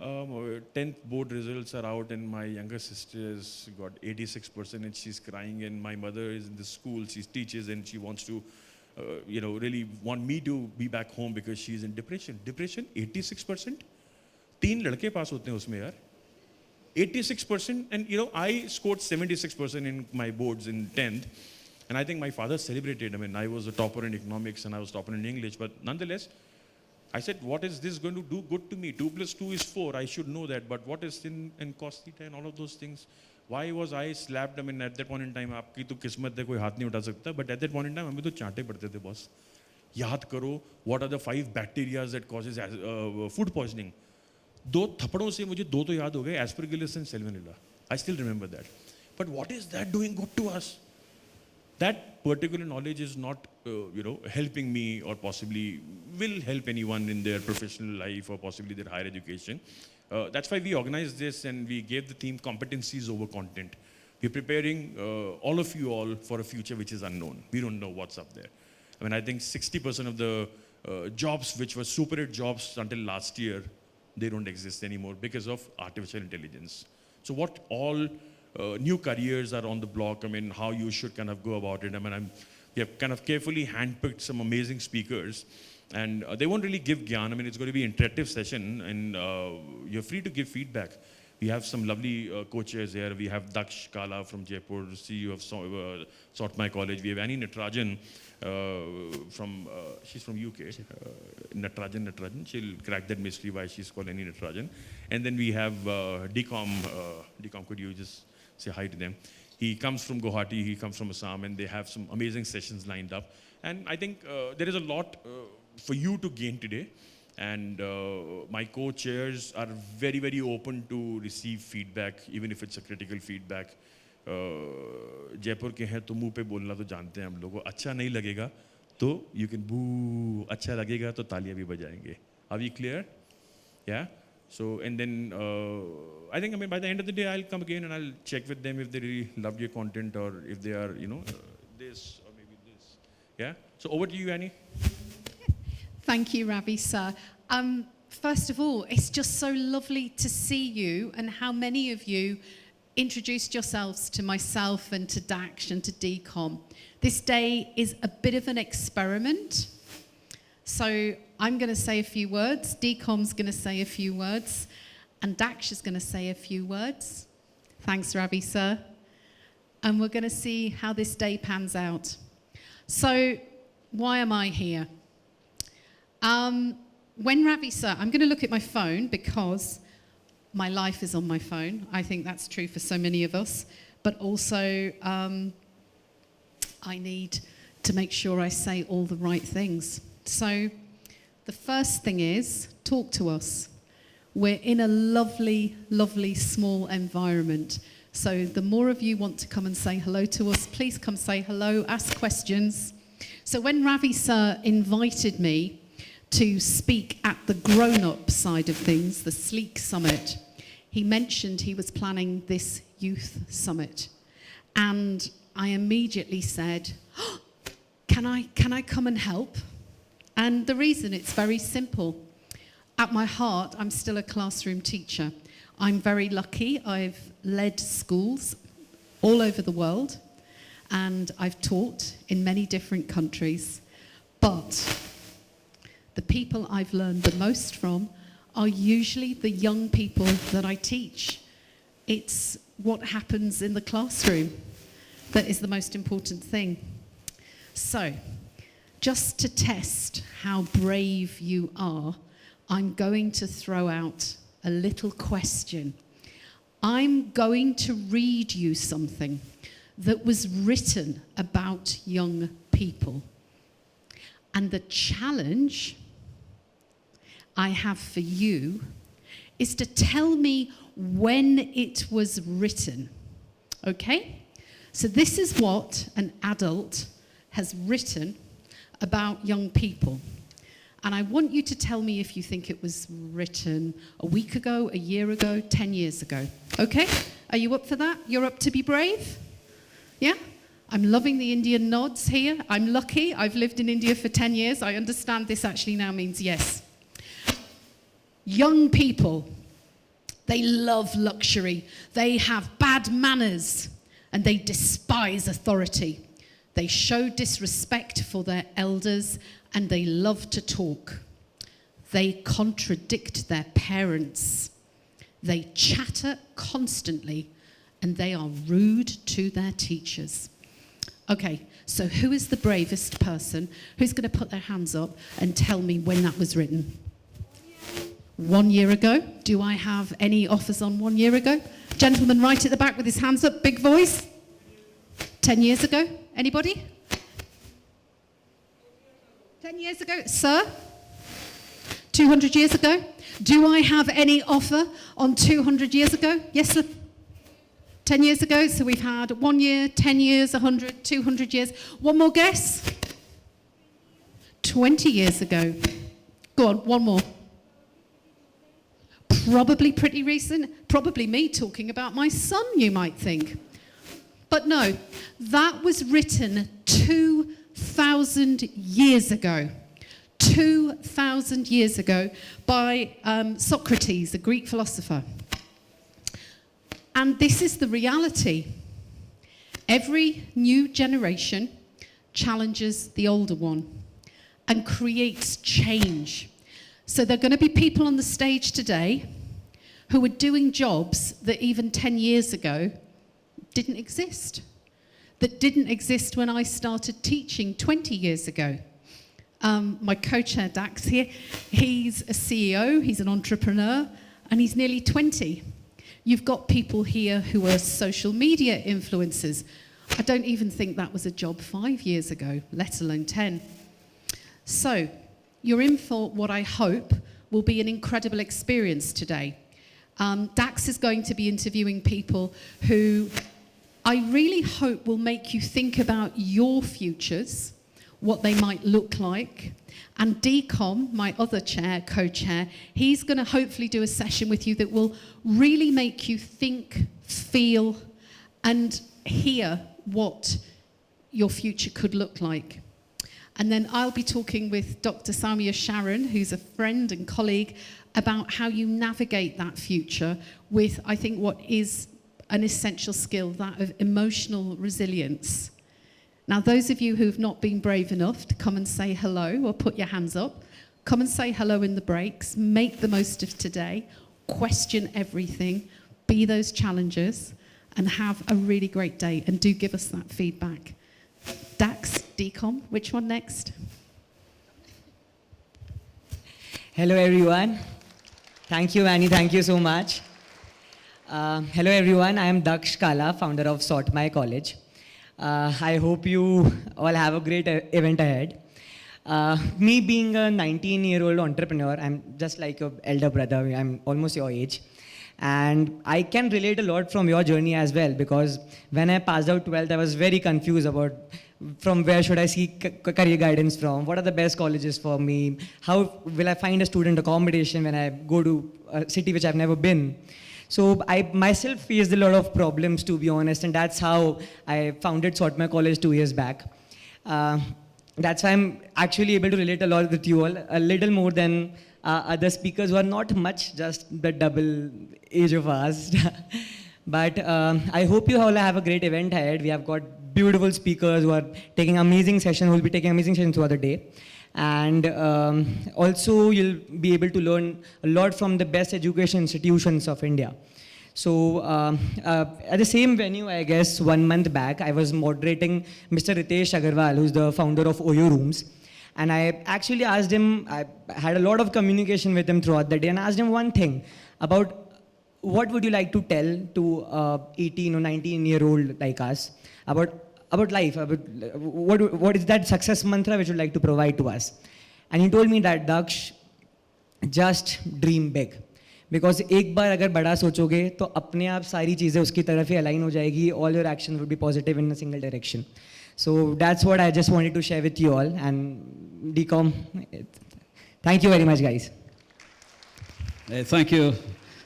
10th board results are out and my younger sister has got 86% and she's crying, and my mother is in the school, she teaches and she wants to, really want me to be back home because she's in depression. Depression, 86%? 3 लड़के पास होते हैं उसमें यार. 86%, and I scored 76% in my boards in 10th, and I think my father celebrated. I mean, I was a topper in economics and I was topper in English, but nonetheless, I said, what is this going to do good to me? 2 plus 2 is 4, I should know that, but what is sin and cos theta and all of those things? Why was I slapped? I mean, at that point in time, आपकी तो किस्मत है, कोई हाथ नहीं उठा सकता, but at that point in time, हमें तो चांटे पड़ते थे boss. याद करो, what are the 5 bacteria that causes food poisoning? 2 थप्पड़ों से मुझे 2 तो याद हो गए, aspergillus and salmonella. I still remember that. But what is that doing good to us? That particular knowledge is not, helping me, or possibly will help anyone in their professional life or possibly their higher education. That's why we organized this and we gave the theme competencies over content. We're preparing all of you all for a future which is unknown. We don't know what's up there. I mean, I think 60% of the jobs which were super hit jobs until last year, they don't exist anymore because of artificial intelligence. So what all new careers are on the block, I mean, how you should kind of go about it. I mean, we have kind of carefully handpicked some amazing speakers, and they won't really give gyan. I mean, it's going to be an interactive session, and you're free to give feedback. We have some lovely co-chairs here. We have Daksh Kala from Jaipur, CEO of Saumya College. We have Annie Natarajan she's from UK. Natarajan. She'll crack that mystery why she's called Annie Natarajan. And then we have DCOM. DCOM, could you just say hi to them? He comes from Guwahati, he comes from Assam, and they have some amazing sessions lined up. And I think there is a lot for you to gain today. And my co-chairs are very, very open to receive feedback, even if it's a critical feedback. Jaipur के हैं तो मुंह पे बोलना तो जानते हैं हम लोगों. अच्छा नहीं लगेगा तो you can boo. अच्छा लगेगा तो तालियां भी बजाएंगे. Are we clear? Yeah. So, and then I think, by the end of the day, I'll come again and I'll check with them if they really loved your content or if they are, this or maybe this. Yeah. So over to you, Annie. Thank you, Ravi, sir. First of all, it's just so lovely to see you and how many of you introduced yourselves to myself and to Daksh and to DCOM. This day is a bit of an experiment. So I'm going to say a few words, DCOM's going to say a few words, and Daksh is going to say a few words. Thanks, Ravi, sir. And we're going to see how this day pans out. So why am I here? When Ravi, sir, I'm going to look at my phone because my life is on my phone. I think that's true for so many of us. But also, I need to make sure I say all the right things. So the first thing is, talk to us. We're in a lovely, lovely small environment. So the more of you want to come and say hello to us, please come say hello, ask questions. So when Ravi, sir, invited me to speak at the grown-up side of things, the Sleek Summit, he mentioned he was planning this youth summit. And I immediately said, oh, can I come and help? And the reason, it's very simple. At my heart, I'm still a classroom teacher. I'm very lucky. I've led schools all over the world, and I've taught in many different countries. But the people I've learned the most from are usually the young people that I teach. It's what happens in the classroom that is the most important thing. So, just to test how brave you are, I'm going to throw out a little question. I'm going to read you something that was written about young people. And the challenge I have for you is to tell me when it was written. Okay? So this is what an adult has written about young people. And I want you to tell me if you think it was written a week ago, a year ago, 10 years ago. Okay? Are you up for that? You're up to be brave? Yeah? I'm loving the Indian nods here. I'm lucky. I've lived in India for 10 years. I understand this actually now means yes. Young people, They love luxury. They have bad manners and they despise authority. They show disrespect for their elders and they love to talk. They contradict their parents. They chatter constantly and they are rude to their teachers. Okay, so who is the bravest person? Who's going to put their hands up and tell me when that was written? 1 year ago. Do I have any offers on 1 year ago? Gentleman right at the back with his hands up, big voice. 10 years ago? Anybody? 10 years ago? Sir? 200 years ago? Do I have any offer on 200 years ago? Yes, sir. 10 years ago, so we've had 1 year, 10 years, 100, 200 years. One more guess? 20 years ago. Go on, one more. Probably pretty recent. Probably me talking about my son, you might think. But no, that was written 2,000 years ago. 2,000 years ago by Socrates, a Greek philosopher. And this is the reality. Every new generation challenges the older one and creates change. So there are going to be people on the stage today who are doing jobs that even 10 years ago didn't exist. That didn't exist when I started teaching 20 years ago. My co-chair Dax here, he's a CEO, he's an entrepreneur, and he's nearly 20. You've got people here who are social media influencers. I don't even think that was a job 5 years ago, let alone 10. So, you're in for what I hope will be an incredible experience today. Dax is going to be interviewing people who I really hope will make you think about your futures, what they might look like. And DCOM, my other chair, co-chair, he's going to hopefully do a session with you that will really make you think, feel, and hear what your future could look like. And then I'll be talking with Dr. Saumya Sharan, who's a friend and colleague, about how you navigate that future with, I think, what is an essential skill, that of emotional resilience. Now, those of you who've not been brave enough to come and say hello or put your hands up, come and say hello in the breaks, make the most of today, question everything, be those challengers, and have a really great day, and do give us that feedback. Dax, DCOM, which one next? Hello everyone. Thank you, Annie, thank you so much. Hello everyone, I am Daksh Kala, founder of Saumya College. I hope you all have a great event ahead. Me being a 19-year-old entrepreneur, I'm just like your elder brother, I'm almost your age. And I can relate a lot from your journey as well, because when I passed out 12th, I was very confused about from where should I seek career guidance from, what are the best colleges for me, how will I find a student accommodation when I go to a city which I've never been. So I myself faced a lot of problems, to be honest, and that's how I founded Saumya College 2 years back. That's why I'm actually able to relate a lot with you all, a little more than other speakers who are not much, just the double age of us. But I hope you all have a great event ahead. We have got beautiful speakers who are taking amazing sessions, who will be taking amazing sessions throughout the day. And also you'll be able to learn a lot from the best education institutions of India. So at the same venue, I guess 1 month back, I was moderating Mr. Ritesh Agarwal, who's the founder of OYO Rooms. And I actually asked him, I had a lot of communication with him throughout the day, and I asked him one thing about what would you like to tell to 18 or 19-year-old like us about life, about what is that success mantra which you would like to provide to us. And he told me that, Daksh, just dream big. Because एक बार अगर बड़ा सोचोगे तो अपने आप सारी चीज़ें उसकी तरफ ही align हो जाएगी, all your actions would be positive in a single direction. So that's what I just wanted to share with you all. And DCOM, thank you very much, guys. Hey, thank you.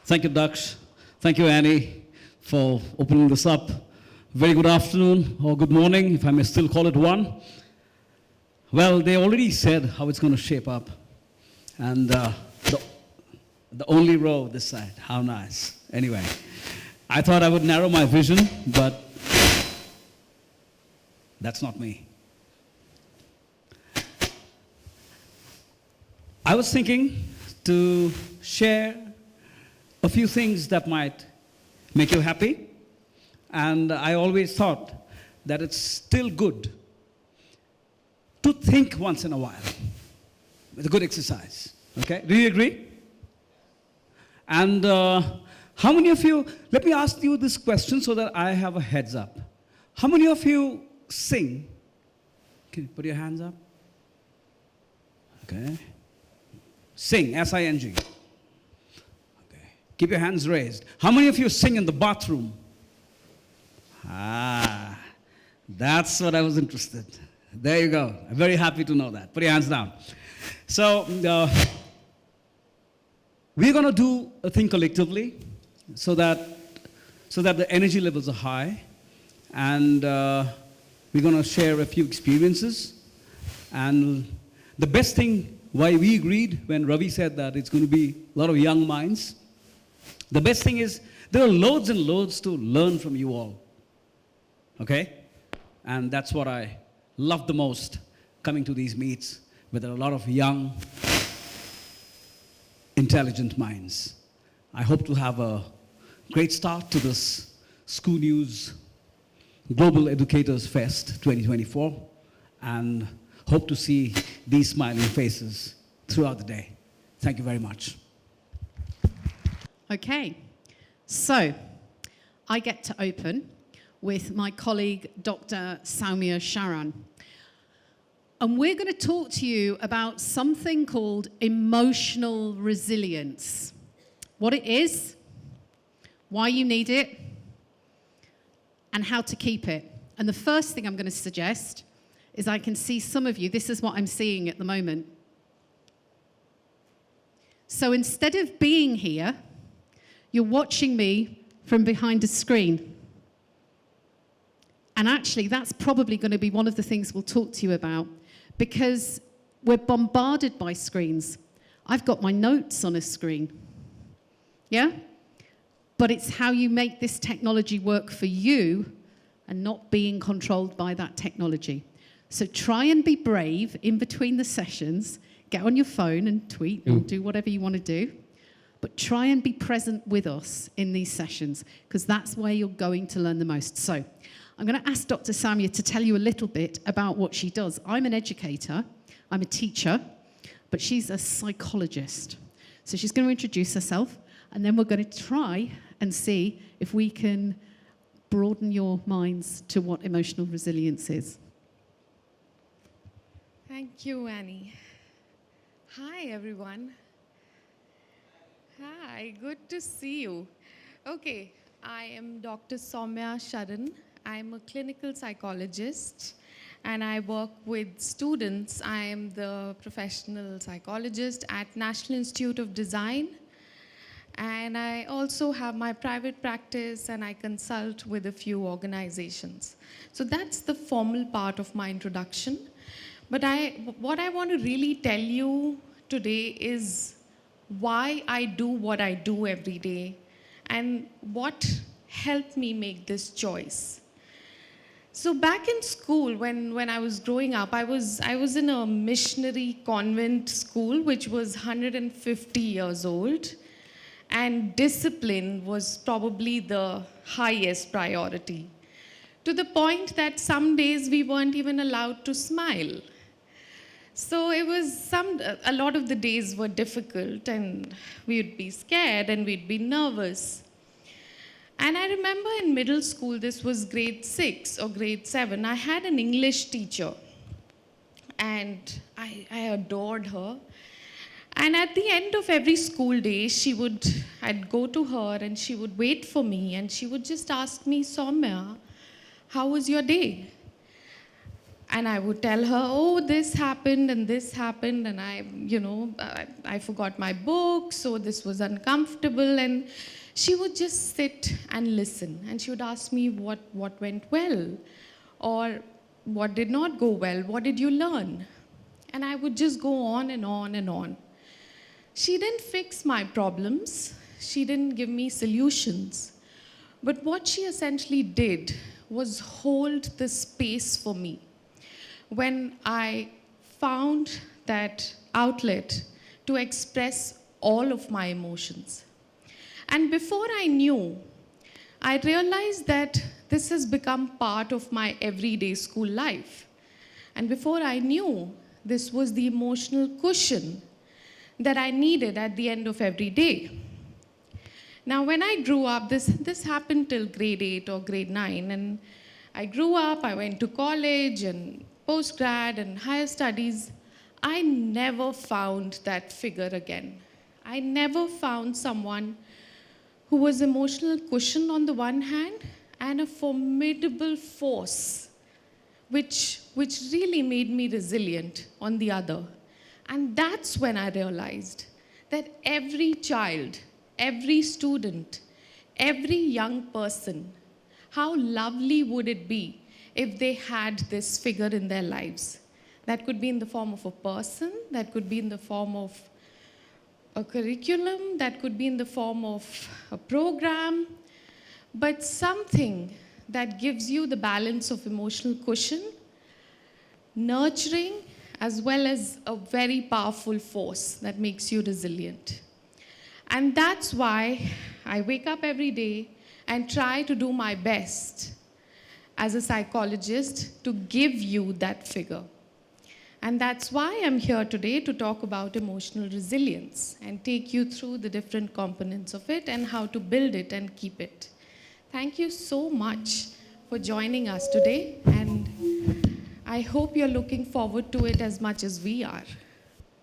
Thank you, Daksh. Thank you, Annie, for opening this up. Very good afternoon, or good morning, if I may still call it one. Well, they already said how it's going to shape up. And The only row this side. How nice. Anyway, I thought I would narrow my vision, but that's not me. I was thinking to share a few things that might make you happy, and I always thought that it's still good to think once in a while. It's a good exercise. Okay? Do you agree? And how many of you, let me ask you this question so that I have a heads up. How many of you sing? Can you put your hands up? Okay. Sing, S-I-N-G. Okay. Keep your hands raised. How many of you sing in the bathroom? Ah, that's what I was interested. There you go. I'm very happy to know that. Put your hands down. So, we're going to do a thing collectively so that the energy levels are high, and we're going to share a few experiences. And the best thing why we agreed when Ravi said that it's going to be a lot of young minds, the best thing is there are loads and loads to learn from you all. Okay? And that's what I love the most coming to these meets with a lot of young, intelligent minds. I hope to have a great start to this ScooNews Global Educators Fest 2024, and hope to see these smiling faces throughout the day. Thank you very much. Okay, so I get to open with my colleague, Dr. Saumya Sharan. And we're going to talk to you about something called emotional resilience. What it is, why you need it, and how to keep it. And the first thing I'm going to suggest is I can see some of you, this is what I'm seeing at the moment. So instead of being here, you're watching me from behind a screen. And actually, that's probably going to be one of the things we'll talk to you about, because we're bombarded by screens. I've got my notes on a screen. Yeah? But it's how you make this technology work for you and not being controlled by that technology. So try and be brave in between the sessions. Get on your phone and tweet and do whatever you want to do. But try and be present with us in these sessions, because that's where you're going to learn the most. So I'm going to ask Dr. Saumya to tell you a little bit about what she does. I'm an educator, I'm a teacher, but she's a psychologist. So she's going to introduce herself, and then we're going to try and see if we can broaden your minds to what emotional resilience is. Thank you, Annie. Hi, everyone. Hi, good to see you. Okay, I am Dr. Saumya Sharan. I'm a clinical psychologist, and I work with students. I am the professional psychologist at National Institute of Design, and I also have my private practice, and I consult with a few organizations. So that's the formal part of my introduction. But what I want to really tell you today is why I do what I do every day and what helped me make this choice. So back in school, when I was growing up, I was in a missionary convent school, which was 150 years old, and discipline was probably the highest priority, to the point that some days we weren't even allowed to smile. So it was a lot of the days were difficult, and we'd be scared and we'd be nervous. And I remember in middle school, this was grade 6 or grade 7, I had an English teacher, and I adored her. And at the end of every school day, I'd go to her and she would wait for me, and she would just ask me, Saumya, how was your day? And I would tell her, oh, this happened, and I forgot my book, so this was uncomfortable. And she would just sit and listen. And she would ask me what went well, or what did not go well, what did you learn? And I would just go on and on and on. She didn't fix my problems. She didn't give me solutions. But what she essentially did was hold the space for me. When I found that outlet to express all of my emotions. And before I knew, I realized that this has become part of my everyday school life. And before I knew, this was the emotional cushion that I needed at the end of every day. Now, when I grew up, this happened till grade 8 or grade 9, and I grew up, I went to college and postgrad and higher studies. I never found that figure again. I never found someone who was emotional cushion on the one hand and a formidable force which really made me resilient on the other. And that's when I realized that every child, every student, every young person, how lovely would it be if they had this figure in their lives. That could be in the form of a person, that could be in the form of a curriculum, that could be in the form of a program, but something that gives you the balance of emotional cushion, nurturing, as well as a very powerful force that makes you resilient. And that's why I wake up every day and try to do my best as a psychologist to give you that figure. And that's why I'm here today to talk about emotional resilience and take you through the different components of it and how to build it and keep it. Thank you so much for joining us today, and I hope you're looking forward to it as much as we are.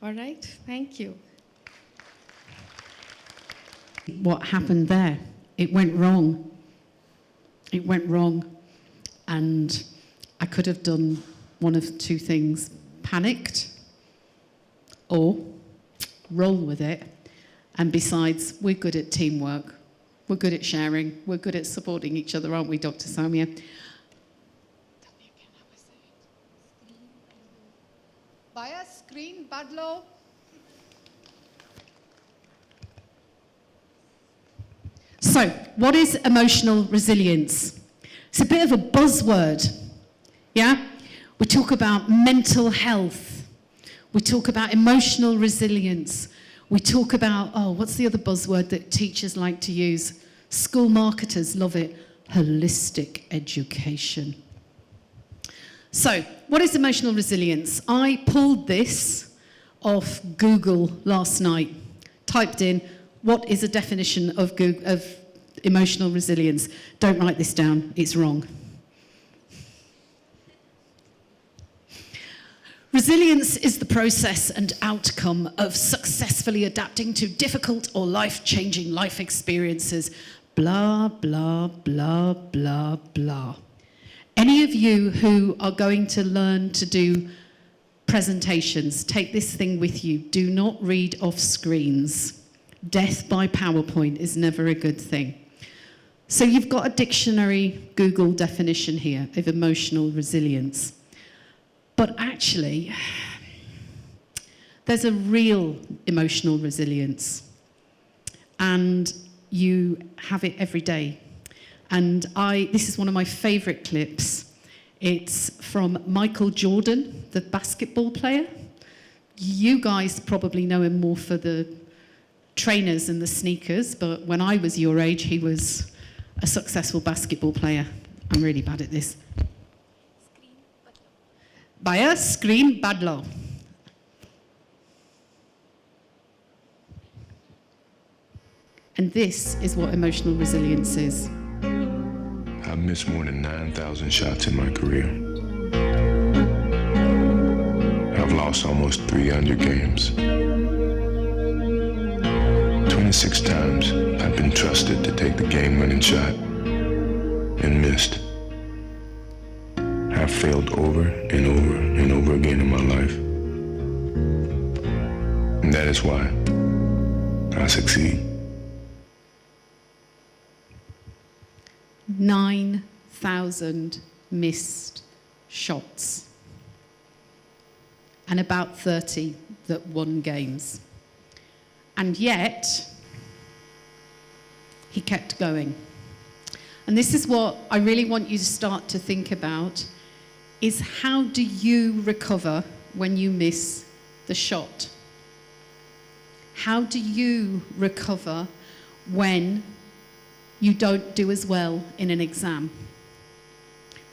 All right? Thank you. What happened there? It went wrong. It went wrong. And I could have done one of two things: panicked or roll with it. And besides, we're good at teamwork. We're good at sharing. We're good at supporting each other, aren't we, Dr. Saumya? Tell me again how I say it. Via screen, Badlo. So, what is emotional resilience? It's a bit of a buzzword, yeah? We talk about mental health. We talk about emotional resilience. We talk about, what's the other buzzword that teachers like to use? School marketers love it. Holistic education. So, what is emotional resilience? I pulled this off Google last night. Typed in, what is a definition of emotional resilience? Don't write this down, it's wrong. Resilience is the process and outcome of successfully adapting to difficult or life-changing life experiences. Blah, blah, blah, blah, blah. Any of you who are going to learn to do presentations, take this thing with you. Do not read off screens. Death by PowerPoint is never a good thing. So you've got a dictionary Google definition here of emotional resilience. But actually, there's a real emotional resilience, and you have it every day. And this is one of my favorite clips. It's from Michael Jordan, the basketball player. You guys probably know him more for the trainers and the sneakers, but when I was your age, he was a successful basketball player. I'm really bad at this. Via screen Badlo. And this is what emotional resilience is. I've missed more than 9,000 shots in my career. I've lost almost 300 games. 26 times I've been trusted to take the game-winning shot and missed. I've failed over and over and over again in my life. And that is why I succeed. 9,000 missed shots. And about 30 that won games. And yet, he kept going. And this is what I really want you to start to think about, is how do you recover when you miss the shot? How do you recover when you don't do as well in an exam?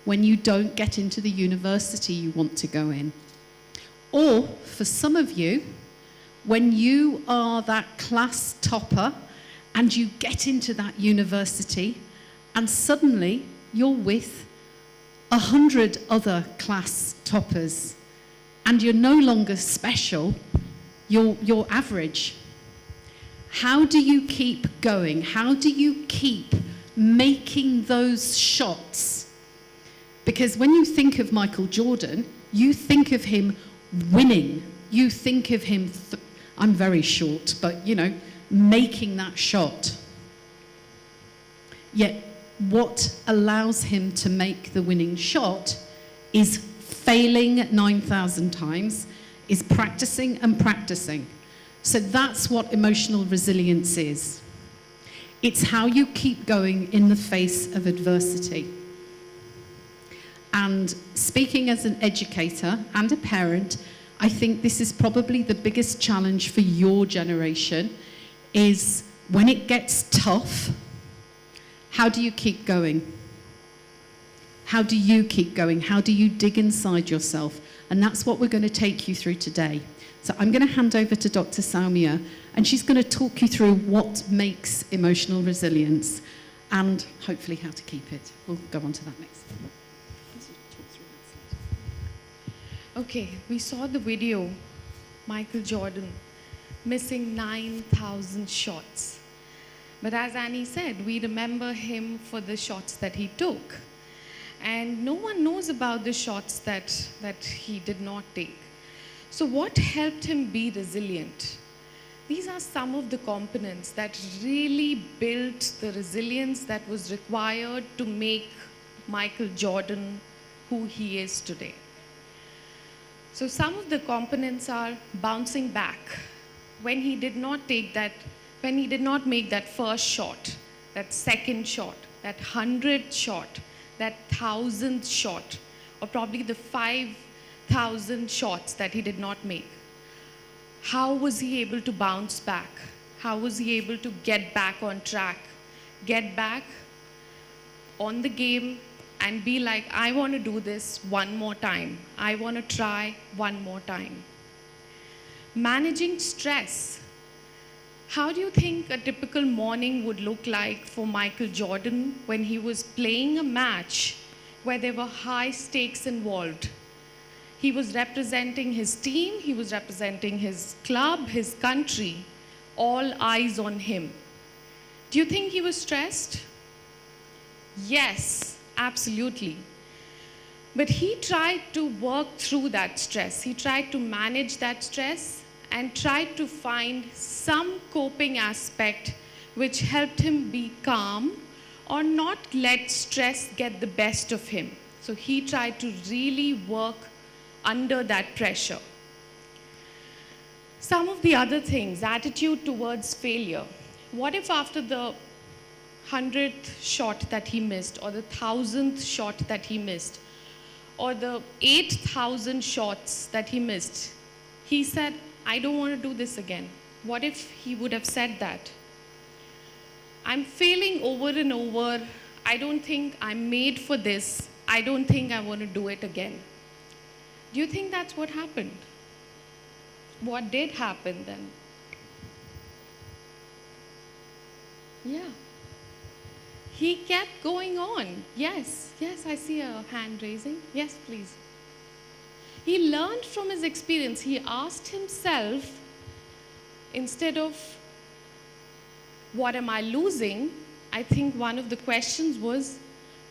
When you don't get into the university you want to go in? Or, for some of you, when you are that class topper and you get into that university and suddenly you're with 100 other class toppers and you're no longer special, you're average. How do you keep going? How do you keep making those shots? Because when you think of Michael Jordan, you think of him winning. You think of him, I'm very short, but you know, making that shot. Yet what allows him to make the winning shot is failing 9,000 times, is practicing and practicing. So that's what emotional resilience is. It's how you keep going in the face of adversity. And speaking as an educator and a parent, I think this is probably the biggest challenge for your generation, is when it gets tough, how do you keep going? How do you keep going? How do you dig inside yourself? And that's what we're going to take you through today. So I'm going to hand over to Dr. Saumya, and she's going to talk you through what makes emotional resilience and hopefully how to keep it. We'll go on to that next. Okay, we saw the video, Michael Jordan missing 9,000 shots. But as Annie said, we remember him for the shots that he took. And no one knows about the shots that he did not take. So what helped him be resilient? These are some of the components that really built the resilience that was required to make Michael Jordan who he is today. So some of the components are bouncing back. When he did not make that first shot, that second shot, that 100th shot, that 1,000th shot, or probably the 5,000 shots that he did not make. How was he able to bounce back? How was he able to get back on track? Get back on the game and be like, I want to do this one more time. I want to try one more time. Managing stress. How do you think a typical morning would look like for Michael Jordan when he was playing a match where there were high stakes involved? He was representing his team, he was representing his club, his country, all eyes on him. Do you think he was stressed? Yes, absolutely. But he tried to work through that stress. He tried to manage that stress and tried to find some coping aspect which helped him be calm or not let stress get the best of him. So he tried to really work under that pressure. Some of the other things, attitude towards failure. What if after the 100th shot that he missed, or the 1,000th shot that he missed, or the 8,000 shots that he missed, he said, I don't want to do this again? What if he would have said that? I'm failing over and over. I don't think I'm made for this. I don't think I want to do it again. Do you think that's what happened? What did happen then? Yeah. He kept going on. Yes, I see a hand raising. Yes, please. He learned from his experience. He asked himself, instead of, what am I losing? I think one of the questions was,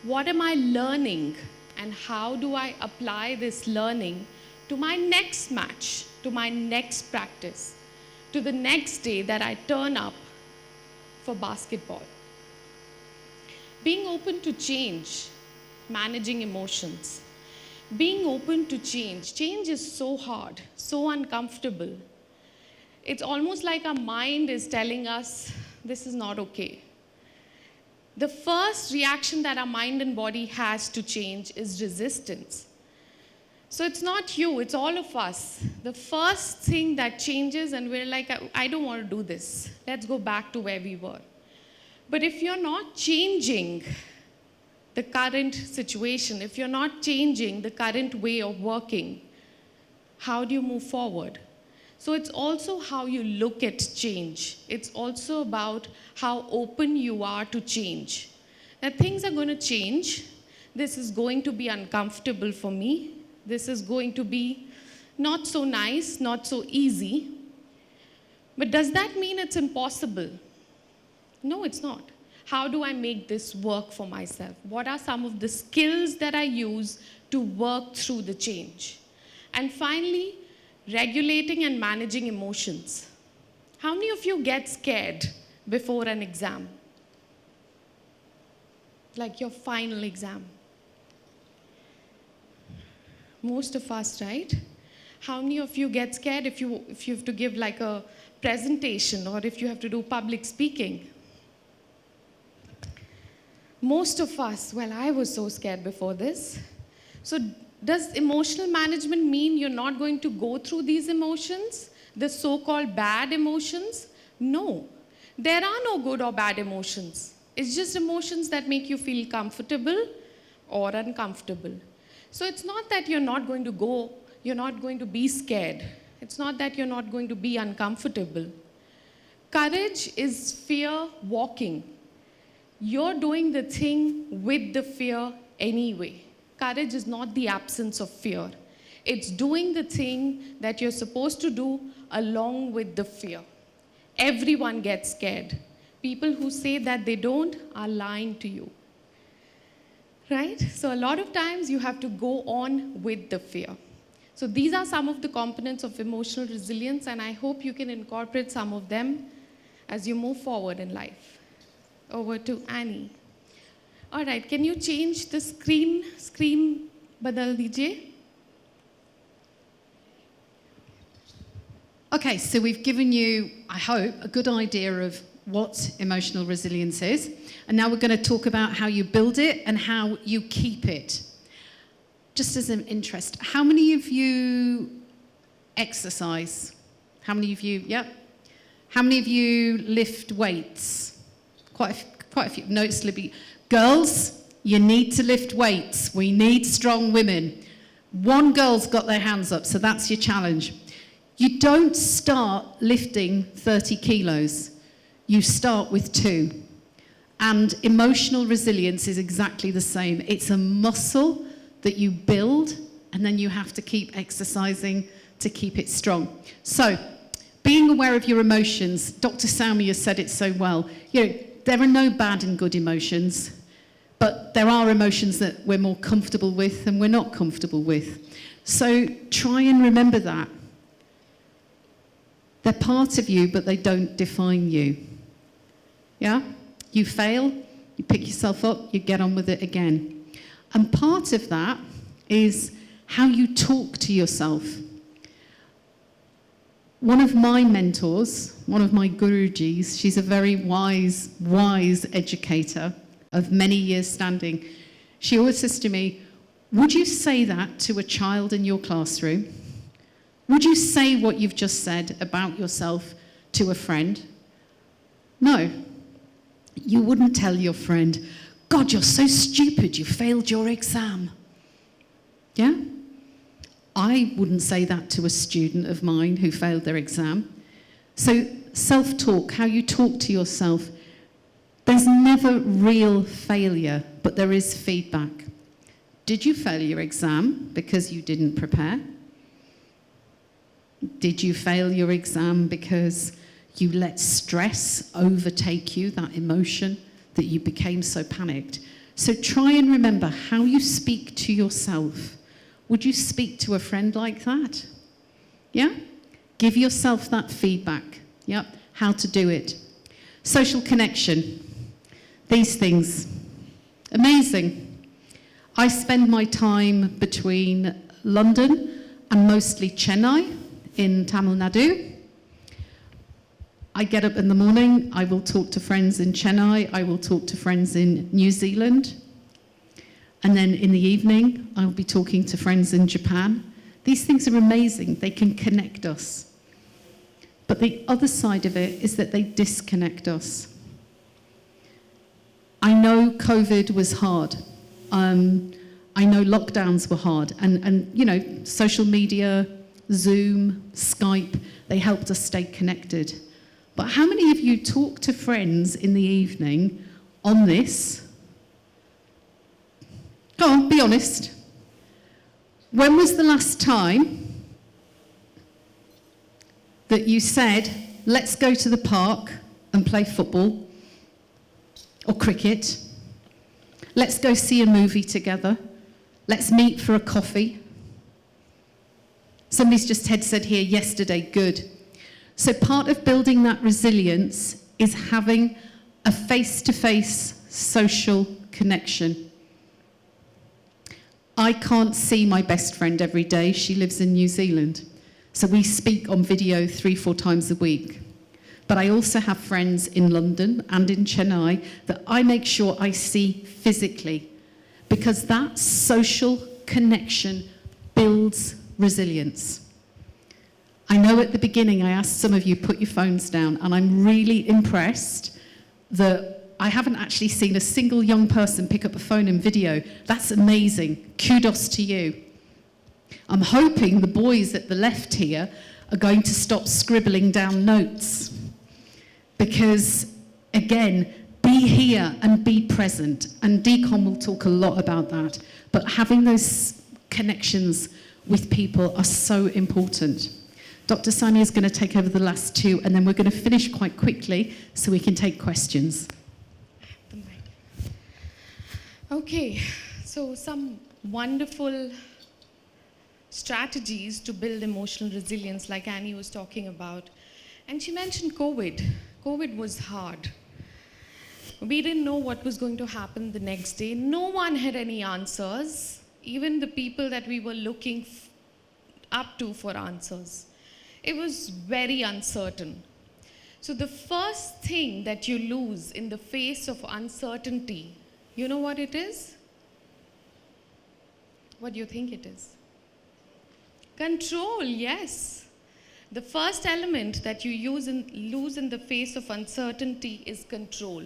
what am I learning? And how do I apply this learning to my next match, to my next practice, to the next day that I turn up for basketball? Being open to change, managing emotions. Being open to change. Change is so hard, so uncomfortable. it's almost like our mind is telling us, this is not okay. The first reaction that our mind and body has to change is resistance. So it's not you, it's all of us. The first thing that changes and we're like, I don't want to do this. Let's go back to where we were. But if you're not changing the current situation, if you're not changing the current way of working, how do you move forward? So it's also how you look at change. It's also about how open you are to change. That things are going to change. This is going to be uncomfortable for me. This is going to be not so nice, not so easy. But does that mean it's impossible? No, it's not. How do I make this work for myself? What are some of the skills that I use to work through the change? And finally, regulating and managing emotions. How many of you get scared before an exam? Like your final exam. Most of us, right? How many of you get scared if you have to give like a presentation or if you have to do public speaking? Most of us, well, I was so scared before this. So does emotional management mean you're not going to go through these emotions, the so-called bad emotions? No. There are no good or bad emotions. It's just emotions that make you feel comfortable or uncomfortable. So it's not that you're not going to be scared. It's not that you're not going to be uncomfortable. Courage is fear walking. You're doing the thing with the fear anyway. Courage is not the absence of fear. It's doing the thing that you're supposed to do along with the fear. Everyone gets scared. People who say that they don't are lying to you. Right? So a lot of times you have to go on with the fear. So these are some of the components of emotional resilience, and I hope you can incorporate some of them as you move forward in life. Over to Annie. All right, can you change the screen? Screen badal dijiye. Okay, so we've given you, I hope, a good idea of what emotional resilience is. And now we're going to talk about how you build it and how you keep it. Just as an interest, how many of you exercise? How many of you, yep. How many of you lift weights? Quite a few. No, it's Libby. Girls, you need to lift weights. We need strong women. One girl's got their hands up, so that's your challenge. You don't start lifting 30 kilos. You start with 2. And emotional resilience is exactly the same. It's a muscle that you build, and then you have to keep exercising to keep it strong. So, being aware of your emotions, Dr. Saumya said it so well. You know, there are no bad and good emotions, but there are emotions that we're more comfortable with and we're not comfortable with. So try and remember that. They're part of you, but they don't define you. Yeah? You fail, you pick yourself up, you get on with it again. And part of that is how you talk to yourself. One of my mentors, one of my gurujis, she's a very wise educator of many years standing. She always says to me, would you say that to a child in your classroom? Would you say what you've just said about yourself to a friend? No. You wouldn't tell your friend, God, you're so stupid, you failed your exam. Yeah? I wouldn't say that to a student of mine who failed their exam. So self-talk, how you talk to yourself, there's never real failure, but there is feedback. Did you fail your exam because you didn't prepare? Did you fail your exam because you let stress overtake you, that emotion, that you became so panicked? So try and remember how you speak to yourself. Would you speak to a friend like that? Yeah? Give yourself that feedback. Yep. How to do it. Social connection. These things. Amazing. I spend my time between London and mostly Chennai in Tamil Nadu. I get up in the morning, I will talk to friends in Chennai, I will talk to friends in New Zealand, and then in the evening, I'll be talking to friends in Japan. These things are amazing, they can connect us. But the other side of it is that they disconnect us. I know COVID was hard. I know lockdowns were hard. And you know, social media, Zoom, Skype, they helped us stay connected. But how many of you talk to friends in the evening on this? Go on, be honest. When was the last time that you said, let's go to the park and play football or cricket? Let's go see a movie together. Let's meet for a coffee. Somebody's just said here yesterday, good. So part of building that resilience is having a face-to-face social connection. I can't see my best friend every day. She lives in New Zealand. So we speak on video 3-4 times a week. But I also have friends in London and in Chennai that I make sure I see physically, because that social connection builds resilience. I know at the beginning I asked some of you, put your phones down, and I'm really impressed that I haven't actually seen a single young person pick up a phone in video. That's amazing. Kudos to you. I'm hoping the boys at the left here are going to stop scribbling down notes. Because, again, be here and be present. And Decon will talk a lot about that. But having those connections with people are so important. Dr. Saumya is going to take over the last two, and then we're going to finish quite quickly so we can take questions. Okay, so some wonderful strategies to build emotional resilience, like Annie was talking about. And she mentioned COVID. COVID was hard. We didn't know what was going to happen the next day. No one had any answers, even the people that we were looking up to for answers. It was very uncertain. So the first thing that you lose in the face of uncertainty, you know what it is? What do you think it is? Control, yes. The first element that you lose in the face of uncertainty is control.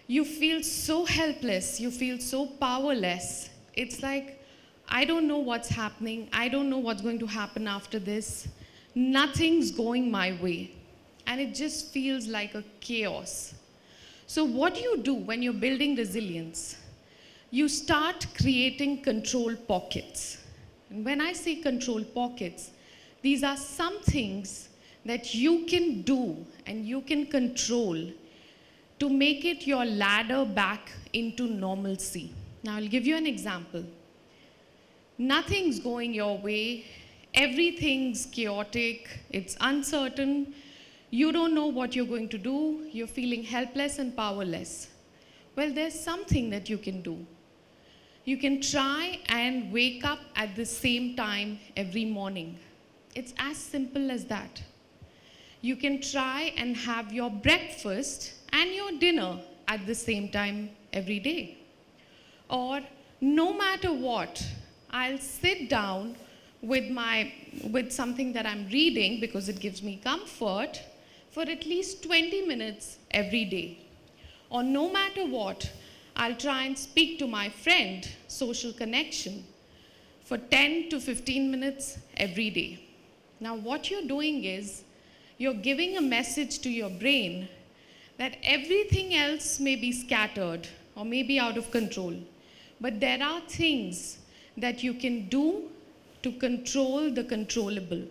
You feel so helpless, you feel so powerless. It's like, I don't know what's happening, I don't know what's going to happen after this. Nothing's going my way. And it just feels like a chaos. So what do you do when you're building resilience? You start creating control pockets. And when I say control pockets, these are some things that you can do and you can control to make it your ladder back into normalcy. Now I'll give you an example. Nothing's going your way, everything's chaotic, it's uncertain, you don't know what you're going to do, you're feeling helpless and powerless. Well, there's something that you can do. You can try and wake up at the same time every morning. It's as simple as that. You can try and have your breakfast and your dinner at the same time every day. Or no matter what, I'll sit down with something that I'm reading because it gives me comfort for at least 20 minutes every day. Or no matter what, I'll try and speak to my friend, social connection, for 10 to 15 minutes every day. Now what you're doing is, you're giving a message to your brain that everything else may be scattered or may be out of control, but there are things that you can do to control the controllable.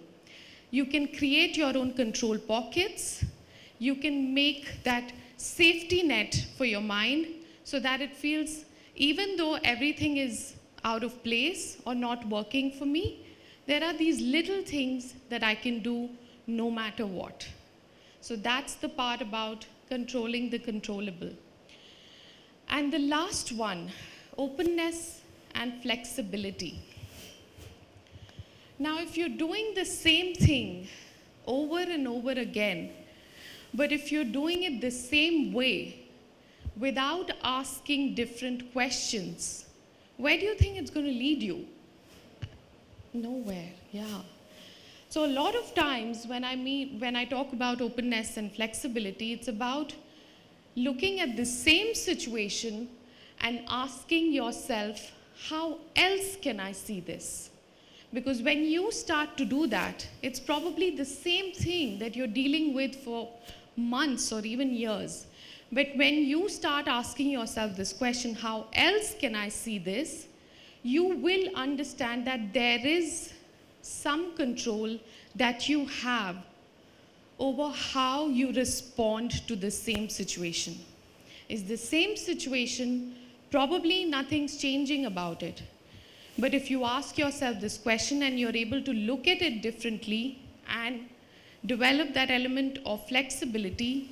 You can create your own control pockets. You can make that safety net for your mind so that it feels, even though everything is out of place or not working for me, there are these little things that I can do no matter what. So that's the part about controlling the controllable. And the last one, openness and flexibility. Now, if you're doing the same thing over and over again, But if you're doing it the same way, without asking different questions, where do you think it's going to lead you? Nowhere, yeah. So a lot of times when I talk about openness and flexibility, it's about looking at the same situation and asking yourself, how else can I see this? Because when you start to do that, it's probably the same thing that you're dealing with for months or even years. But when you start asking yourself this question, how else can I see this? You will understand that there is some control that you have over how you respond to the same situation. Is the same situation, probably nothing's changing about it. But if you ask yourself this question and you're able to look at it differently and develop that element of flexibility,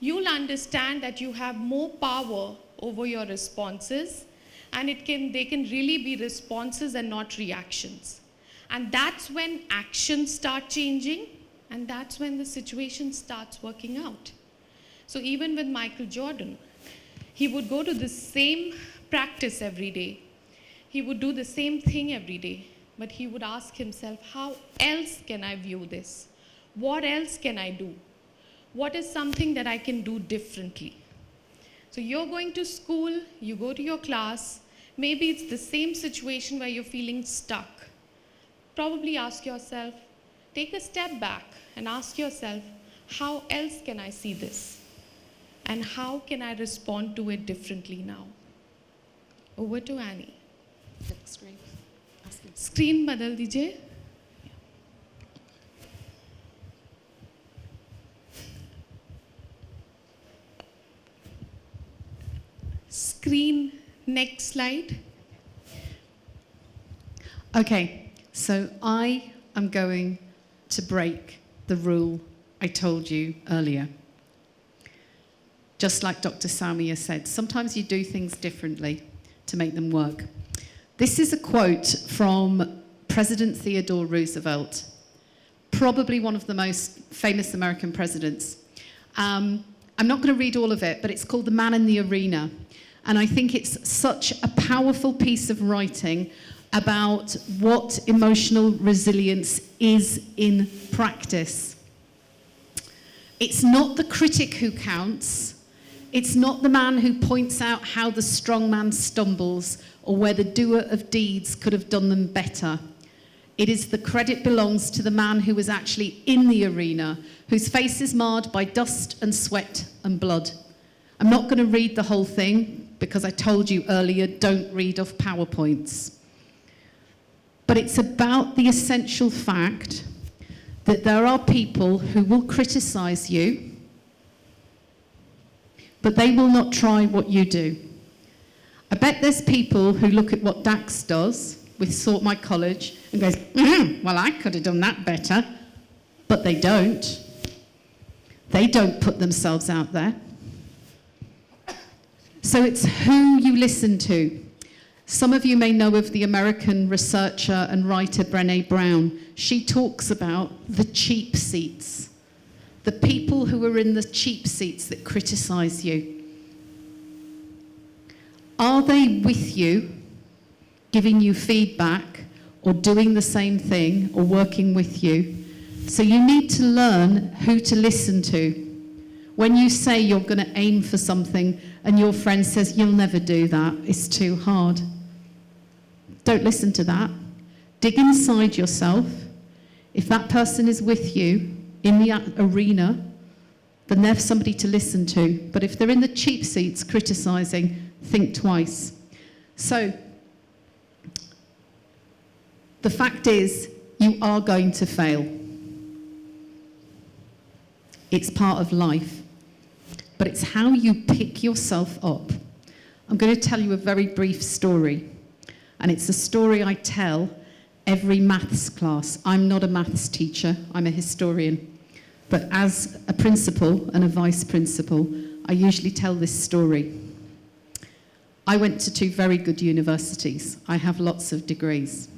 you'll understand that you have more power over your responses, and they can really be responses and not reactions. And that's when actions start changing, and that's when the situation starts working out. So even with Michael Jordan, he would go to the same practice every day. He would do the same thing every day, but he would ask himself, how else can I view this? What else can I do? What is something that I can do differently? So you're going to school, you go to your class, maybe it's the same situation where you're feeling stuck. Probably ask yourself, take a step back and ask yourself, how else can I see this? And how can I respond to it differently now? Over to Annie. Screen badal dijiye. Screen, next slide. Okay, so I am going to break the rule I told you earlier. Just like Dr. Saumya said, sometimes you do things differently to make them work. This is a quote from President Theodore Roosevelt, probably one of the most famous American presidents. I'm not going to read all of it, but it's called The Man in the Arena. And I think it's such a powerful piece of writing about what emotional resilience is in practice. It's not the critic who counts. It's not the man who points out how the strong man stumbles or where the doer of deeds could have done them better. It is the credit belongs to the man who was actually in the arena, whose face is marred by dust and sweat and blood. I'm not going to read the whole thing because I told you earlier, don't read off PowerPoints. But it's about the essential fact that there are people who will criticize you, but they will not try what you do. I bet there's people who look at what Dax does with Sort My College and goes, well, I could have done that better, but they don't. They don't put themselves out there. So it's who you listen to. Some of you may know of the American researcher and writer Brené Brown. She talks about the cheap seats. The people who are in the cheap seats that criticize you. Are they with you, giving you feedback, or doing the same thing, or working with you? So you need to learn who to listen to. When you say you're going to aim for something, and your friend says, you'll never do that, it's too hard. Don't listen to that. Dig inside yourself. If that person is with you, in the arena, then they're somebody to listen to. But if they're in the cheap seats criticizing, think twice. So, the fact is, you are going to fail. It's part of life. But it's how you pick yourself up. I'm going to tell you a very brief story. And it's a story I tell every maths class. I'm not a maths teacher, I'm a historian. But as a principal and a vice principal, I usually tell this story. I went to 2 very good universities. I have lots of degrees.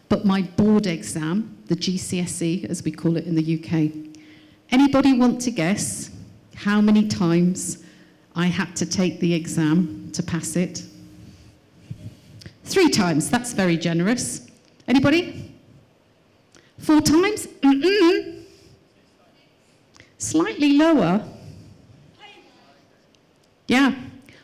But my board exam, the GCSE, as we call it in the UK, Anybody want to guess how many times I had to take the exam to pass it? 3 times, that's very generous. Anybody? 4 times? Slightly lower. Yeah.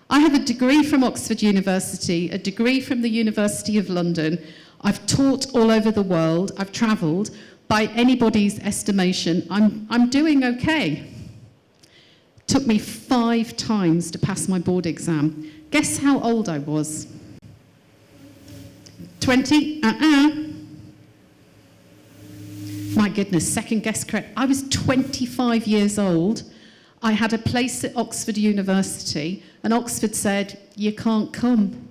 I have a degree from Oxford University, a degree from the University of London. I've taught all over the world. I've travelled. By anybody's estimation, I'm doing okay. Took me 5 times to pass my board exam. Guess how old I was? 20? My goodness, second guess correct. I was 25 years old. I had a place at Oxford University, and Oxford said, you can't come.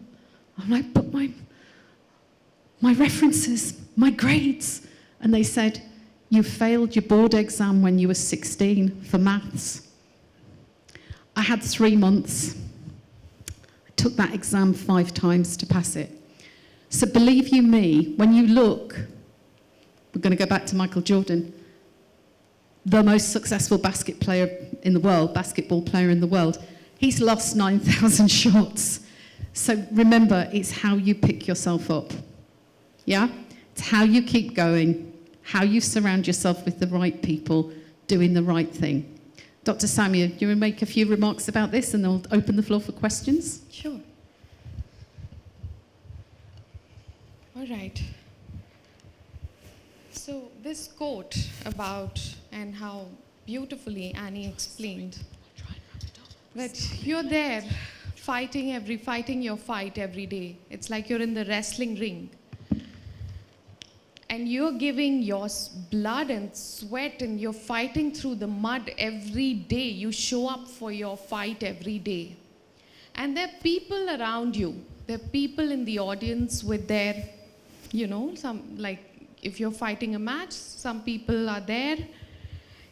I'm like, but my references, my grades. And they said, you failed your board exam when you were 16 for maths. I had 3 months. I took that exam 5 times to pass it. So believe you me, when you look, we're going to go back to Michael Jordan, the most successful basketball player in the world, he's lost 9,000 shots. So remember, it's how you pick yourself up. Yeah? It's how you keep going, how you surround yourself with the right people, doing the right thing. Dr. Saumya, do you want to make a few remarks about this and then we'll open the floor for questions? Sure. All right. So this quote about, and how beautifully Annie explained, that you're there fighting your fight every day. It's like you're in the wrestling ring. And you're giving your blood and sweat and you're fighting through the mud every day. You show up for your fight every day. And there are people around you. There are people in the audience with their, some, like if you're fighting a match, some people are there,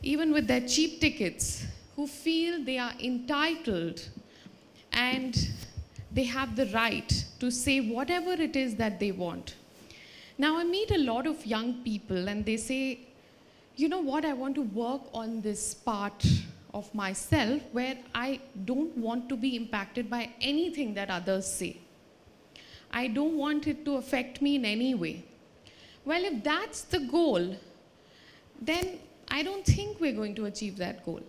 even with their cheap tickets, who feel they are entitled and they have the right to say whatever it is that they want. Now, I meet a lot of young people and they say, you know what, I want to work on this part of myself where I don't want to be impacted by anything that others say. I don't want it to affect me in any way. Well, if that's the goal, then I don't think we're going to achieve that goal.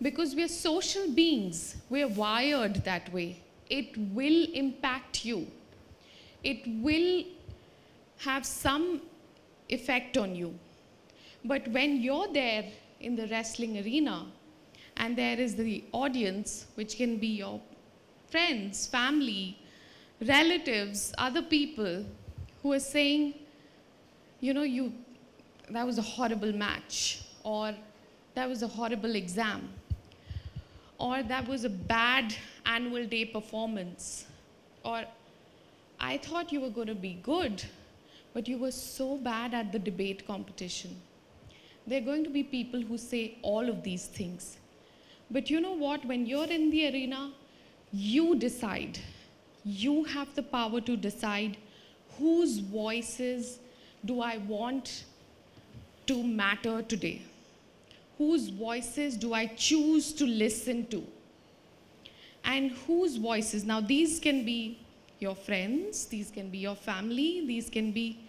Because we're social beings, we're wired that way. It will impact you. It will have some effect on you. But when you're there in the wrestling arena, and there is the audience, which can be your friends, family, relatives, other people, who are saying, that was a horrible match, or that was a horrible exam, or that was a bad annual day performance, or I thought you were going to be good, but you were so bad at the debate competition. There are going to be people who say all of these things. But you know what? When you're in the arena, you decide. You have the power to decide whose voices do I want to matter today? Whose voices do I choose to listen to? And whose voices? Now, these can be your friends, these can be your family, these can be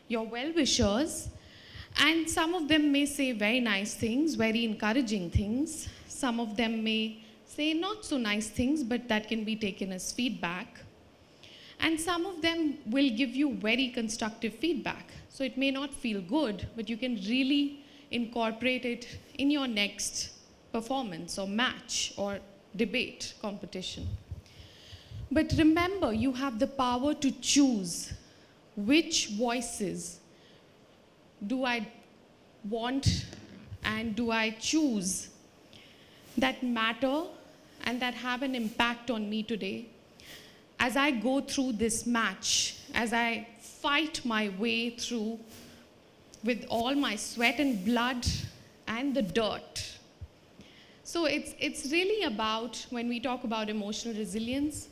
your well-wishers, and some of them may say very nice things, very encouraging things. Some of them may say not so nice things, but that can be taken as feedback. And some of them will give you very constructive feedback. So it may not feel good, but you can really incorporate it in your next performance or match or debate competition. But remember, you have the power to choose which voices do I want and do I choose that matter and that have an impact on me today as I go through this match, as I fight my way through with all my sweat and blood and the dirt. So it's really about, when we talk about emotional resilience,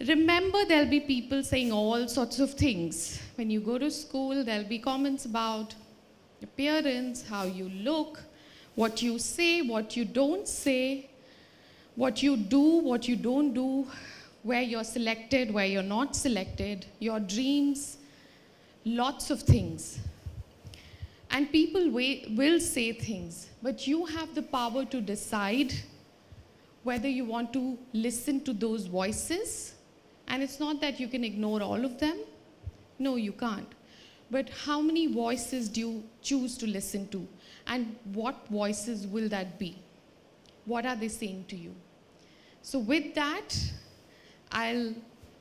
remember there'll be people saying all sorts of things. When you go to school, there'll be comments about appearance, how you look, what you say, what you don't say, what you do, what you don't do, where you're selected, where you're not selected, your dreams, lots of things. And people will say things, but you have the power to decide whether you want to listen to those voices. And it's not that you can ignore all of them. No, you can't. But how many voices do you choose to listen to? And what voices will that be? What are they saying to you? So with that, I'll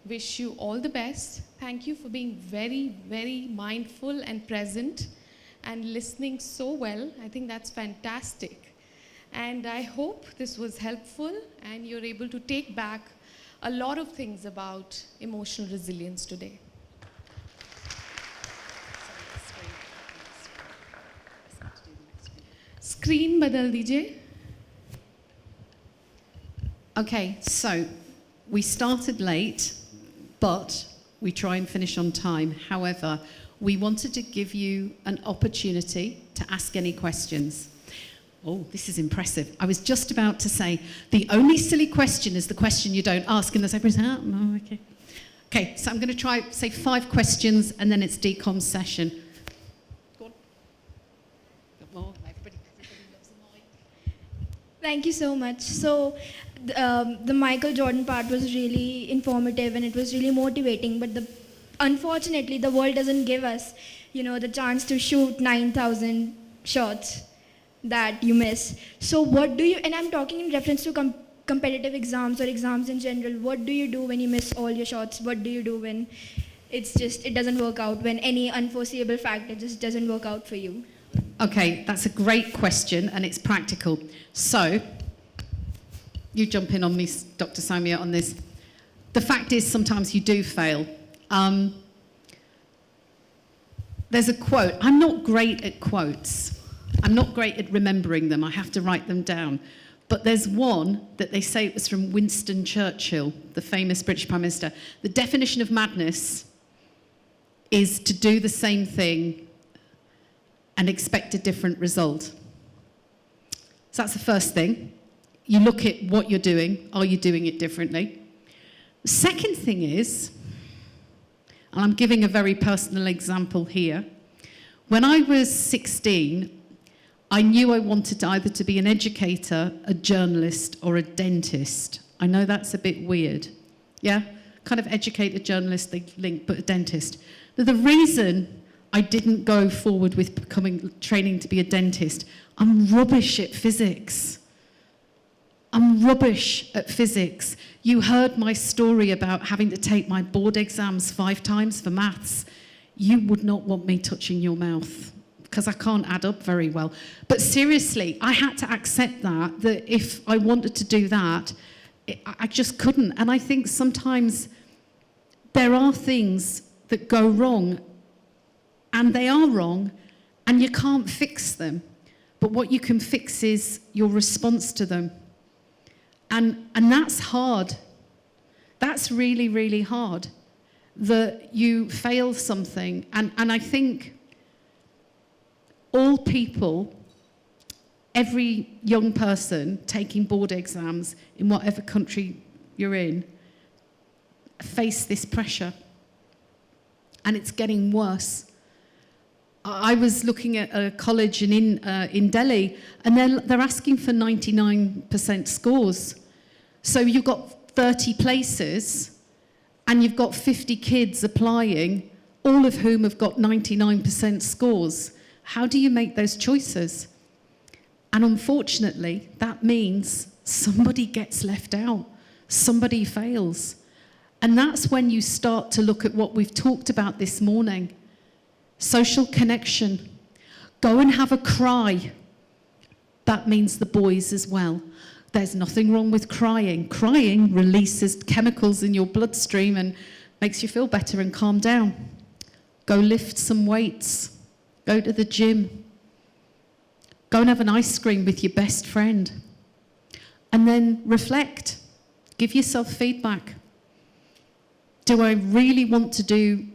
wish you all the best. Thank you for being very, very mindful and present and listening so well. I think that's fantastic. And I hope this was helpful and you're able to take back a lot of things about emotional resilience today. Screen badal dijiye. Okay, so we started late, but we try and finish on time. However, we wanted to give you an opportunity to ask any questions. Oh, this is impressive. I was just about to say, the only silly question is the question you don't ask. And the secretary said, oh, okay. Okay, so I'm going to try, say 5 questions, and then it's decom session. Go on. Oh, everybody loves the mic. Thank you so much. So the Michael Jordan part was really informative and it was really motivating, but unfortunately the world doesn't give us, the chance to shoot 9,000 shots that you miss. So what do you, and I'm talking in reference to competitive exams or exams in general, what do you do when you miss all your shots? What do you do when it doesn't work out, when any unforeseeable factor just doesn't work out for you? Okay, that's a great question and it's practical. So, you jump in on me, Dr. Saumya, on this. The fact is sometimes you do fail. There's a quote. I'm not great at quotes. I'm not great at remembering them. I have to write them down. But there's one that they say it was from Winston Churchill, the famous British Prime Minister. The definition of madness is to do the same thing and expect a different result. So that's the first thing. You look at what you're doing. Are you doing it differently? The second thing is, and I'm giving a very personal example here. When I was 16, I knew I wanted either to be an educator, a journalist, or a dentist. I know that's a bit weird. Yeah? Kind of educator, journalist, they link, but a dentist. Now, the reason I didn't go forward with training to be a dentist, I'm rubbish at physics. I'm rubbish at physics. You heard my story about having to take my board exams 5 times for maths. You would not want me touching your mouth because I can't add up very well. But seriously, I had to accept that if I wanted to do that, I just couldn't. And I think sometimes there are things that go wrong, and they are wrong, and you can't fix them. But what you can fix is your response to them. And that's hard. That's really, really hard, that you fail something. And I think all people, every young person taking board exams in whatever country you're in, face this pressure. And it's getting worse. I was looking at a college in Delhi, and they're asking for 99% scores. So you've got 30 places, and you've got 50 kids applying, all of whom have got 99% scores. How do you make those choices? And unfortunately, that means somebody gets left out. Somebody fails. And that's when you start to look at what we've talked about this morning. Social connection. Go and have a cry. That means the boys as well. There's nothing wrong with crying. Crying releases chemicals in your bloodstream and makes you feel better and calm down. Go lift some weights. Go to the gym. Go and have an ice cream with your best friend. And then reflect. Give yourself feedback. Do I really want to do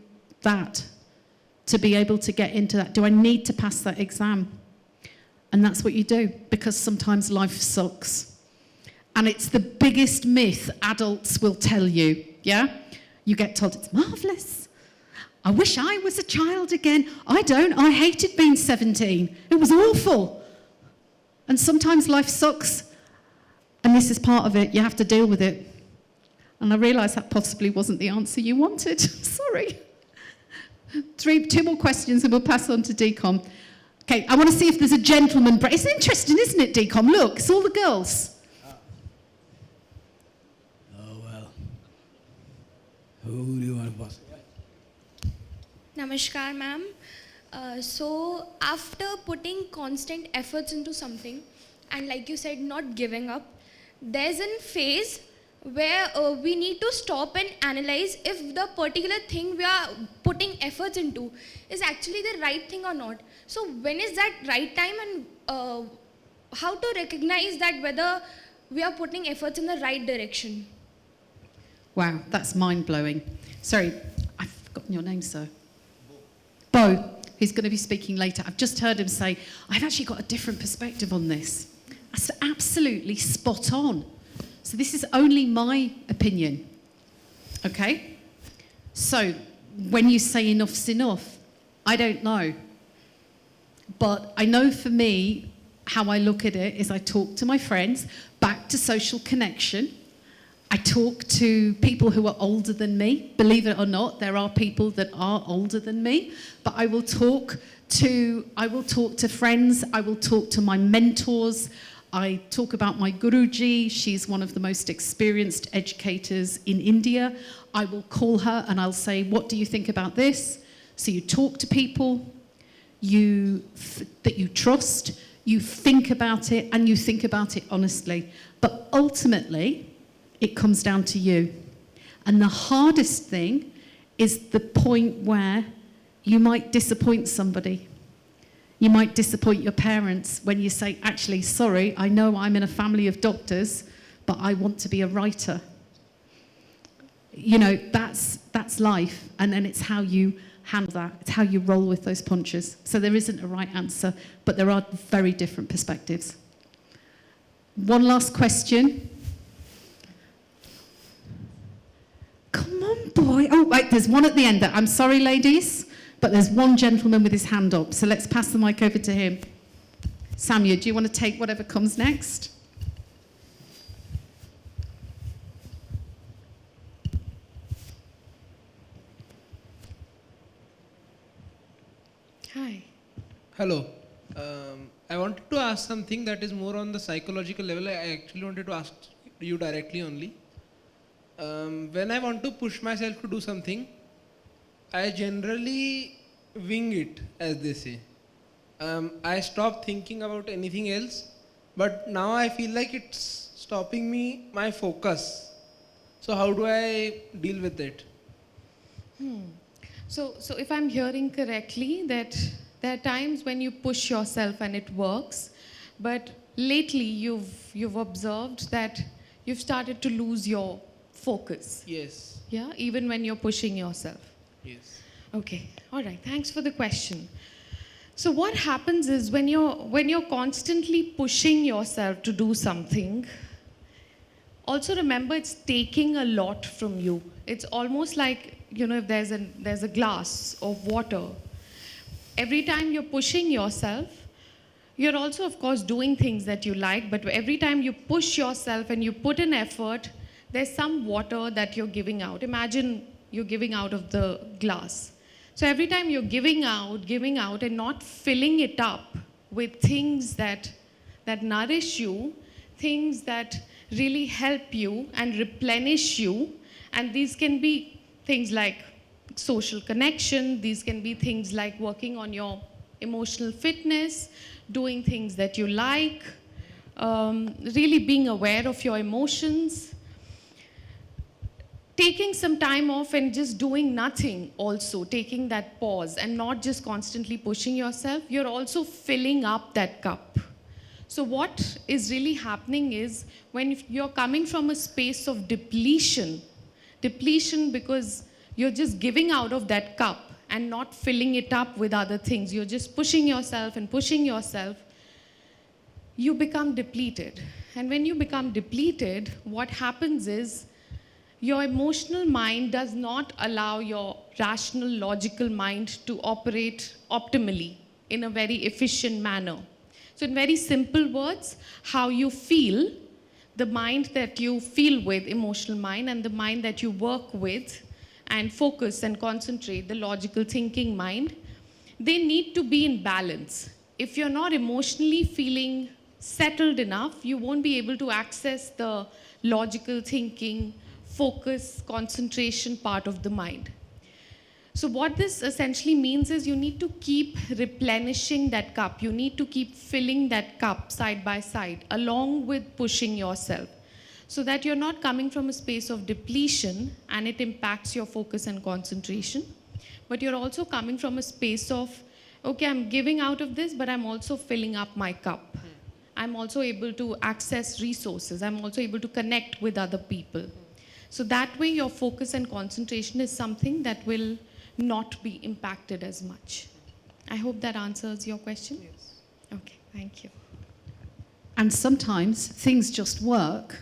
that? To be able to get into that? Do I need to pass that exam? And that's what you do, because sometimes life sucks. And it's the biggest myth adults will tell you, yeah? You get told it's marvellous. I wish I was a child again. I don't. I hated being 17. It was awful. And sometimes life sucks. And this is part of it. You have to deal with it. And I realise that possibly wasn't the answer you wanted. Sorry. 2 more questions and we'll pass on to DCOM. Okay, I want to see if there's a gentleman. It's interesting, isn't it, DCOM? Look, it's all the girls. Oh, well. Who do you want to pass? Namaskar, ma'am. So after putting constant efforts into something, and like you said, not giving up, there's a phase where we need to stop and analyze if the particular thing we are putting efforts into is actually the right thing or not. So when is that right time, and how to recognize that whether we are putting efforts in the right direction? Wow, that's mind-blowing. Sorry, I've forgotten your name, sir. Bo, who's going to be speaking later. I've just heard him say, I've actually got a different perspective on this. That's absolutely spot on. So this is only my opinion, okay? So when you say enough's enough, I don't know. But I know for me, how I look at it is I talk to my friends, back to social connection. I talk to people who are older than me. Believe it or not, there are people that are older than me. But I will talk to friends, I will talk to my mentors. I talk about my Guruji. She's one of the most experienced educators in India. I will call her and I'll say, what do you think about this? So you talk to people that you trust, you think about it, and you think about it honestly. But ultimately, it comes down to you. And the hardest thing is the point where you might disappoint somebody. You might disappoint your parents when you say, actually, sorry, I know I'm in a family of doctors, but I want to be a writer. You know, that's life, and then it's how you handle that. It's how you roll with those punches. So there isn't a right answer, but there are very different perspectives. One last question. Come on, boy. Oh, wait, there's one at the end. I'm sorry, ladies. But there's one gentleman with his hand up, so let's pass the mic over to him. Saumya, do you want to take whatever comes next? Hi. Hello. I wanted to ask something that is more on the psychological level. I actually wanted to ask you directly only. When I want to push myself to do something, I generally wing it, as they say. I stop thinking about anything else, but now I feel like it's stopping my focus. So how do I deal with it? So if I'm hearing correctly, that there are times when you push yourself and it works, but lately you've observed that you've started to lose your focus. Yes. Yeah, even when you're pushing yourself. Yes. Okay, all right, thanks for the question. So what happens is when you're constantly pushing yourself to do something, also remember it's taking a lot from you. It's almost like, you know, if there's a glass of water, every time you're pushing yourself, you're also, of course, doing things that you like, but every time you push yourself and you put in effort, there's some water that you're giving out. Imagine you're giving out of the glass. So every time you're giving out and not filling it up with things that nourish you, things that really help you and replenish you, and these can be things like social connection, these can be things like working on your emotional fitness, doing things that you like, really being aware of your emotions, taking some time off and just doing nothing also, taking that pause and not just constantly pushing yourself, you're also filling up that cup. So what is really happening is when you're coming from a space of depletion because you're just giving out of that cup and not filling it up with other things, you're just pushing yourself and pushing yourself, you become depleted. And when you become depleted, what happens is your emotional mind does not allow your rational, logical mind to operate optimally in a very efficient manner. So in very simple words, how you feel, the mind that you feel with, emotional mind, and the mind that you work with and focus and concentrate, the logical thinking mind, they need to be in balance. If you're not emotionally feeling settled enough, you won't be able to access the logical thinking, focus, concentration part of the mind. So what this essentially means is you need to keep replenishing that cup. You need to keep filling that cup side by side, along with pushing yourself, so that you're not coming from a space of depletion and it impacts your focus and concentration, but you're also coming from a space of, okay, I'm giving out of this, but I'm also filling up my cup. I'm also able to access resources. I'm also able to connect with other people. So that way your focus and concentration is something that will not be impacted as much. I hope that answers your question. Yes. Okay, thank you. And sometimes things just work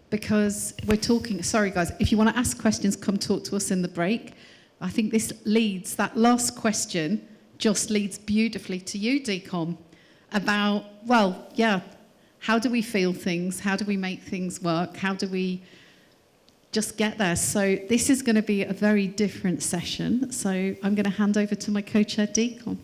because we're talking, sorry guys, if you want to ask questions, come talk to us in the break. I think this leads, that last question just leads beautifully to you, Decom, about, well, yeah, how do we feel things? How do we make things work? How do we just get there? So this is going to be a very different session. So I'm going to hand over to my co-chair, Decom.